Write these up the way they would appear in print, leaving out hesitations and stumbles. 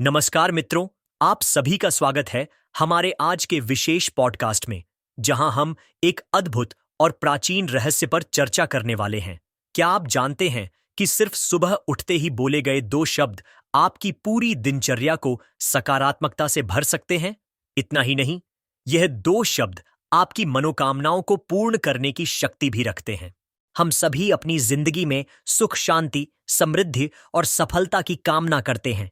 नमस्कार मित्रों, आप सभी का स्वागत है हमारे आज के विशेष पॉडकास्ट में, जहां हम एक अद्भुत और प्राचीन रहस्य पर चर्चा करने वाले हैं। क्या आप जानते हैं कि सिर्फ सुबह उठते ही बोले गए 2 शब्द आपकी पूरी दिनचर्या को सकारात्मकता से भर सकते हैं? इतना ही नहीं, यह 2 शब्द आपकी मनोकामनाओं को पूर्ण करने की शक्ति भी रखते हैं। हम सभी अपनी जिंदगी में सुख, शांति, समृद्धि और सफलता की कामना करते हैं,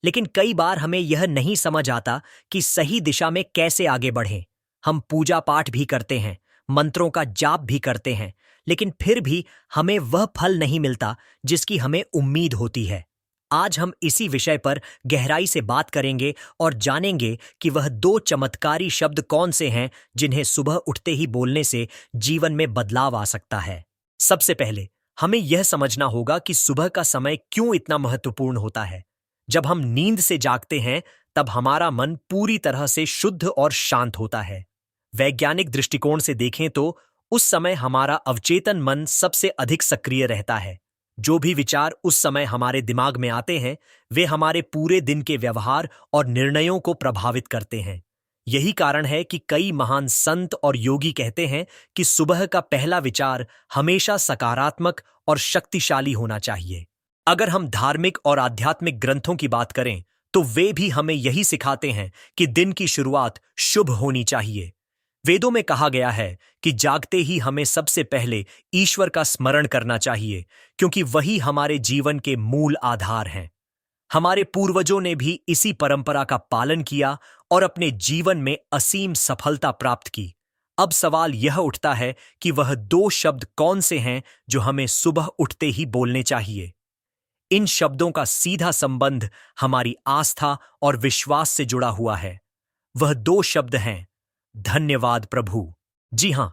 लेकिन कई बार हमें यह नहीं समझ आता कि सही दिशा में कैसे आगे बढ़ें। हम पूजा पाठ भी करते हैं, मंत्रों का जाप भी करते हैं, लेकिन फिर भी हमें वह फल नहीं मिलता जिसकी हमें उम्मीद होती है। आज हम इसी विषय पर गहराई से बात करेंगे और जानेंगे कि वह 2 चमत्कारी शब्द कौन से हैं जिन्हें सुबह उठते ही बोलने से जीवन में बदलाव आ सकता है। सबसे पहले हमें यह समझना होगा कि सुबह का समय क्यों इतना महत्वपूर्ण होता है। जब हम नींद से जागते हैं, तब हमारा मन पूरी तरह से शुद्ध और शांत होता है। वैज्ञानिक दृष्टिकोण से देखें तो उस समय हमारा अवचेतन मन सबसे अधिक सक्रिय रहता है। जो भी विचार उस समय हमारे दिमाग में आते हैं, वे हमारे पूरे दिन के व्यवहार और निर्णयों को प्रभावित करते हैं। यही कारण है कि कई महान संत और योगी कहते हैं कि सुबह का पहला विचार हमेशा सकारात्मक और शक्तिशाली होना चाहिए। अगर हम धार्मिक और आध्यात्मिक ग्रंथों की बात करें, तो वे भी हमें यही सिखाते हैं कि दिन की शुरुआत शुभ होनी चाहिए। वेदों में कहा गया है कि जागते ही हमें सबसे पहले ईश्वर का स्मरण करना चाहिए, क्योंकि वही हमारे जीवन के मूल आधार हैं। हमारे पूर्वजों ने भी इसी परंपरा का पालन किया और अपने जीवन में असीम सफलता प्राप्त की। अब सवाल यह उठता है कि वह 2 शब्द कौन से हैं जो हमें सुबह उठते ही बोलने चाहिए। इन शब्दों का सीधा संबंध हमारी आस्था और विश्वास से जुड़ा हुआ है। वह 2 शब्द हैं, धन्यवाद प्रभु। जी हां,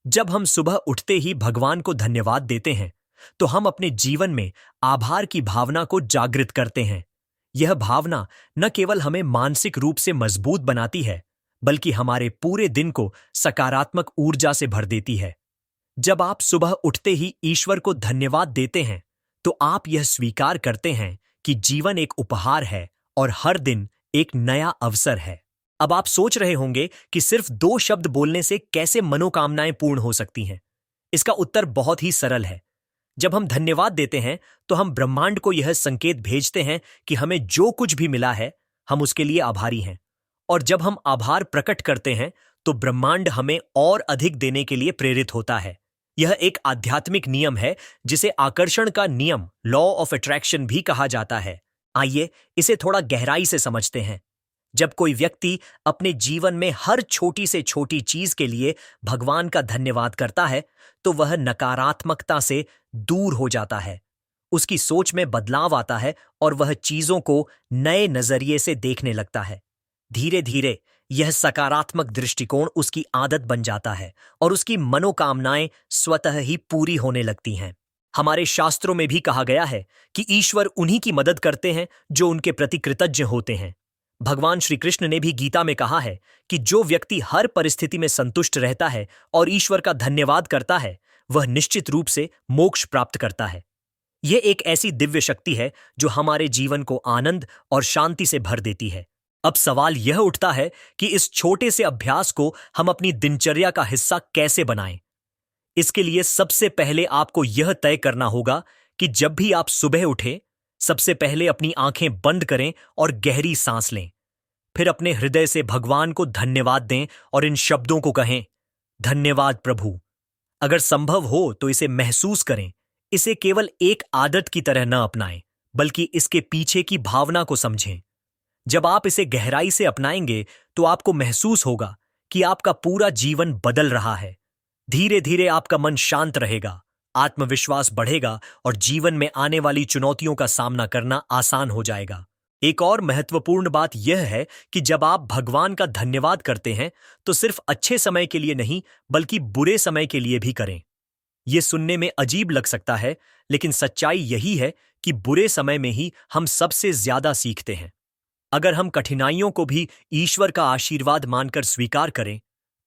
जब हम सुबह उठते ही भगवान को धन्यवाद देते हैं, तो हम अपने जीवन में आभार की भावना को जागृत करते हैं। यह भावना न केवल हमें मानसिक रूप से मजबूत बनाती है, बल्कि हमारे पूरे दिन को सकारात्मक ऊर्जा से भर देती है। जब आप सुबह उठते ही ईश्वर को धन्यवाद देते हैं, तो आप यह स्वीकार करते हैं कि जीवन एक उपहार है और हर दिन एक नया अवसर है। अब आप सोच रहे होंगे कि सिर्फ 2 शब्द बोलने से कैसे मनोकामनाएं पूर्ण हो सकती हैं। इसका उत्तर बहुत ही सरल है। जब हम धन्यवाद देते हैं, तो हम ब्रह्मांड को यह संकेत भेजते हैं कि हमें जो कुछ भी मिला है, हम उसके लिए आभारी हैं। और जब हम आभार प्रकट करते हैं, तो ब्रह्मांड हमें और अधिक देने के लिए प्रेरित होता है। यह एक आध्यात्मिक नियम है जिसे आकर्षण का नियम, लॉ ऑफ अट्रैक्शन भी कहा जाता है। आइए इसे थोड़ा गहराई से समझते हैं। जब कोई व्यक्ति अपने जीवन में हर छोटी से छोटी चीज के लिए भगवान का धन्यवाद करता है, तो वह नकारात्मकता से दूर हो जाता है। उसकी सोच में बदलाव आता है और वह चीजों को नए नजरिए से देखने लगता है। धीरे धीरे यह सकारात्मक दृष्टिकोण उसकी आदत बन जाता है और उसकी मनोकामनाएं स्वतः ही पूरी होने लगती हैं। हमारे शास्त्रों में भी कहा गया है कि ईश्वर उन्हीं की मदद करते हैं जो उनके प्रति कृतज्ञ होते हैं। भगवान श्री कृष्ण ने भी गीता में कहा है कि जो व्यक्ति हर परिस्थिति में संतुष्ट रहता है और ईश्वर का धन्यवाद करता है, वह निश्चित रूप से मोक्ष प्राप्त करता है। यह एक ऐसी दिव्य शक्ति है जो हमारे जीवन को आनंद और शांति से भर देती है। अब सवाल यह उठता है कि इस छोटे से अभ्यास को हम अपनी दिनचर्या का हिस्सा कैसे बनाएं। इसके लिए सबसे पहले आपको यह तय करना होगा कि जब भी आप सुबह उठें, सबसे पहले अपनी आंखें बंद करें और गहरी सांस लें। फिर अपने हृदय से भगवान को धन्यवाद दें और इन शब्दों को कहें, धन्यवाद प्रभु। अगर संभव हो तो इसे महसूस करें। इसे केवल एक आदत की तरह न अपनाएं, बल्कि इसके पीछे की भावना को समझें। जब आप इसे गहराई से अपनाएंगे, तो आपको महसूस होगा कि आपका पूरा जीवन बदल रहा है। धीरे धीरे आपका मन शांत रहेगा, आत्मविश्वास बढ़ेगा और जीवन में आने वाली चुनौतियों का सामना करना आसान हो जाएगा। एक और महत्वपूर्ण बात यह है कि जब आप भगवान का धन्यवाद करते हैं, तो सिर्फ अच्छे समय के लिए नहीं, बल्कि बुरे समय के लिए भी करें। यह सुनने में अजीब लग सकता है, लेकिन सच्चाई यही है कि बुरे समय में ही हम सबसे ज्यादा सीखते हैं। अगर हम कठिनाइयों को भी ईश्वर का आशीर्वाद मानकर स्वीकार करें,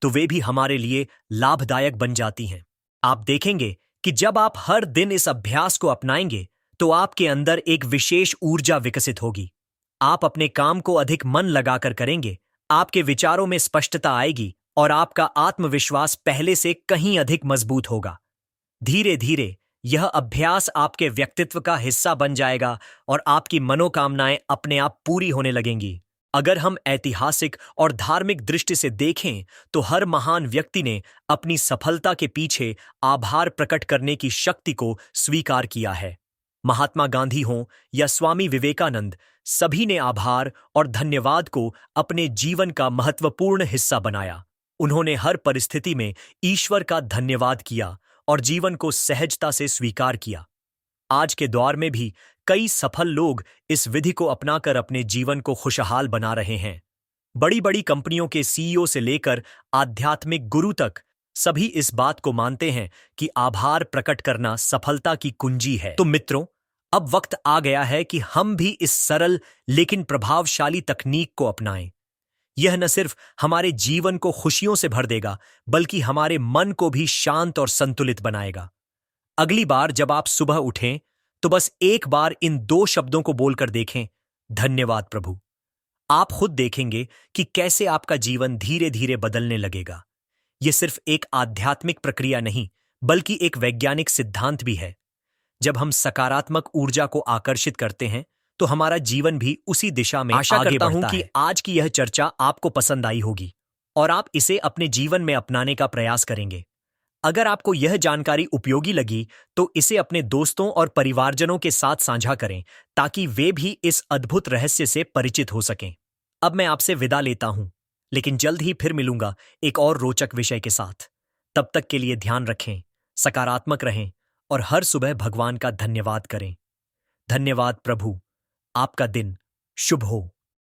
तो वे भी हमारे लिए लाभदायक बन जाती हैं। आप देखेंगे कि जब आप हर दिन इस अभ्यास को अपनाएंगे, तो आपके अंदर एक विशेष ऊर्जा विकसित होगी। आप अपने काम को अधिक मन लगाकर करेंगे, आपके विचारों में स्पष्टता आएगी और आपका आत्मविश्वास पहले से कहीं अधिक मजबूत होगा। धीरे धीरे यह अभ्यास आपके व्यक्तित्व का हिस्सा बन जाएगा और आपकी मनोकामनाएं अपने आप पूरी होने लगेंगी। अगर हम ऐतिहासिक और धार्मिक दृष्टि से देखें तो हर महान व्यक्ति ने अपनी सफलता के पीछे आभार प्रकट करने की शक्ति को स्वीकार किया है। महात्मा गांधी हों या स्वामी विवेकानंद, सभी ने आभार और धन्यवाद को अपने जीवन का महत्वपूर्ण हिस्सा बनाया। उन्होंने हर परिस्थिति में ईश्वर का धन्यवाद किया और जीवन को सहजता से स्वीकार किया। आज के दौर में भी कई सफल लोग इस विधि को अपनाकर अपने जीवन को खुशहाल बना रहे हैं। बड़ी बड़ी कंपनियों के सीईओ से लेकर आध्यात्मिक गुरु तक सभी इस बात को मानते हैं कि आभार प्रकट करना सफलता की कुंजी है। तो मित्रों, अब वक्त आ गया है कि हम भी इस सरल लेकिन प्रभावशाली तकनीक को अपनाएं। यह न सिर्फ हमारे जीवन को खुशियों से भर देगा, बल्कि हमारे मन को भी शांत और संतुलित बनाएगा। अगली बार जब आप सुबह उठें तो बस एक बार इन 2 शब्दों को बोलकर देखें, धन्यवाद प्रभु। आप खुद देखेंगे कि कैसे आपका जीवन धीरे धीरे बदलने लगेगा। यह सिर्फ एक आध्यात्मिक प्रक्रिया नहीं, बल्कि एक वैज्ञानिक सिद्धांत भी है। जब हम सकारात्मक ऊर्जा को आकर्षित करते हैं तो हमारा जीवन भी उसी दिशा में आगे बढ़ता है। आशा करता हूं कि आज की यह चर्चा आपको पसंद आई होगी और आप इसे अपने जीवन में अपनाने का प्रयास करेंगे। अगर आपको यह जानकारी उपयोगी लगी तो इसे अपने दोस्तों और परिवारजनों के साथ साझा करें ताकि वे भी इस अद्भुत रहस्य से परिचित हो सकें। अब मैं आपसे विदा लेता हूं, लेकिन जल्द ही फिर मिलूंगा एक और रोचक विषय के साथ। तब तक के लिए ध्यान रखें, सकारात्मक रहें और हर सुबह भगवान का धन्यवाद करें। धन्यवाद प्रभु। आपका दिन शुभ हो।